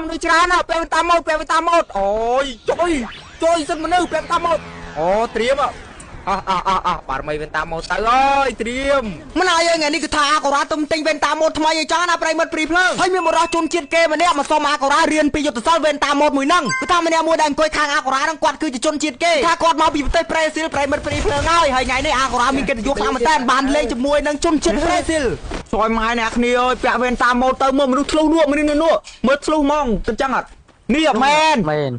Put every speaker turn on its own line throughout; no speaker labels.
មនុស្សច្រើនណាពេលតាមម៉ូតអូយជួយសិនមនុស្សពេលតាមម៉ូតអូត្រៀមបារមីវេនតាមម៉ូតទៅអើយត្រៀមមិនអីថ្ងៃនេះគឺថាអាកូរ៉ាទុំទិញវេនតាមម៉ូតថ្មីឲ្យចាណាប្រិមិត្តព្រីភ្លើងហើយមានបរិះជុំជាតិគេម្នាក់មកសុំអាកូរ៉ារៀនពីយុទ្ធសាស្ត្រវេនតាមម៉ូតមួយហ្នឹងគឺថាម្នាក់មួយដែលអង្គុយខាងអាកូរ៉ាហ្នឹងគាត់គឺជាជនជាតិគេថាគាត់មកពីប្រទេសប្រេស៊ីលប្រិមិត្តព្រីភ្លើងហើយថ្ងៃនេះអាកូរ៉ាមានកិត្តិយសខ្លាំងមែនតើបានលេងជាមួយនឹងជនជាតិប្រេស៊ីលសួយម៉ែអ្នកគ្នាអើយពាក់វេនតាមម៉ូតទៅមកមនុស្សធ្លុះនោះមនុស្សនោះមើលធ្លុះហ្មងទៅចឹងអត់នេះមែន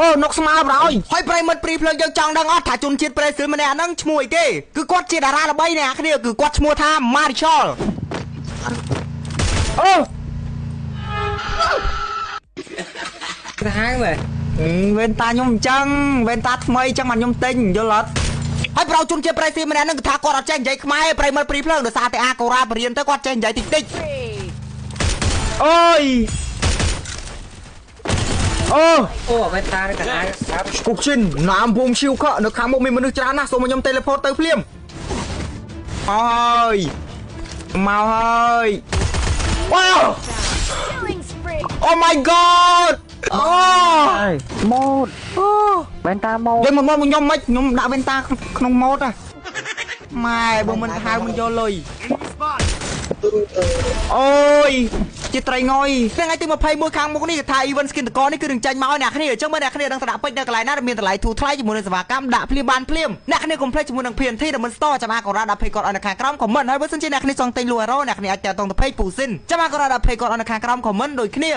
អូនុកស្មាប្រហើយប្រិមិត្តព្រីភ្លើងយើងចង់ដឹងអត់ថាជនជាតិប្រេស៊ីលម្នាក់ហ្នឹងឈ្មោះអីគេគឺគាត់ជាតារាល្បីអ្នកគ្នាគឺគាត់ឈ្មោះថា Marichal អូក្រហាងមែនវេនតាខ្ញុំអញ្ចឹងវេនតាថ្មីអញ្ចឹងបានខ្ញុំទិញយល់អត់ហើយប្រោជនជាតិប្រេស៊ីលម្នាក់ហ្នឹងគឺថាគាត់អត់ចេះនិយាយខ្មែរប្រិមិត្តព្រីភ្លើងដោយសារតែអាកូរ៉ាបរៀនទៅគាត់ចេះនិយាយតិចអូយអូវេនតាកណ្ដាលស្គុកជិនណាមភូមិឈីវខនៅខាងមុខមានមនុស្សច្រើនណាស់សូមឲ្យខ្ញុំ teleport ទៅភ្លាមអើយមកហើយវ៉ាវ Oh my god អូម៉ូតវេនតាម៉ូតវិញមកខ្ញុំមិនខ្ញុំដាក់វេនតាក្នុងម៉ូតហ៎ម៉ែបើមិនហៅមិនយកលុយអូយជាត្រីងយថ្ងៃទី21ខាងមុខនេះថា event skin តកនេះគឺនឹងចាញ់មកអ្នកគ្នាអញ្ចឹងមើលអ្នកគ្នាដឹងថាដាក់ពេជ្រនៅកន្លែងណាមានតម្លៃធូរថ្លៃជាមួយនឹងសេវាកម្មដាក់ភ្លាមបានភ្លាមអ្នកគ្នាកុំភ្លេចជាមួយនឹង PNT ដែលមិន store ចាំអាកូរ៉ាដាក់ page គាត់ឲ្យនៅខាងក្រោម comment ហើយបើសិនជាអ្នកគ្នាចង់ទិញលក់ hero អ្នកគ្នាអាចតាក់ទងទៅ page ពូស៊ីនចាំអាកូរ៉ាដាក់ page គាត់ឲ្យនៅខាងក្រោម comment ដូចគ្នា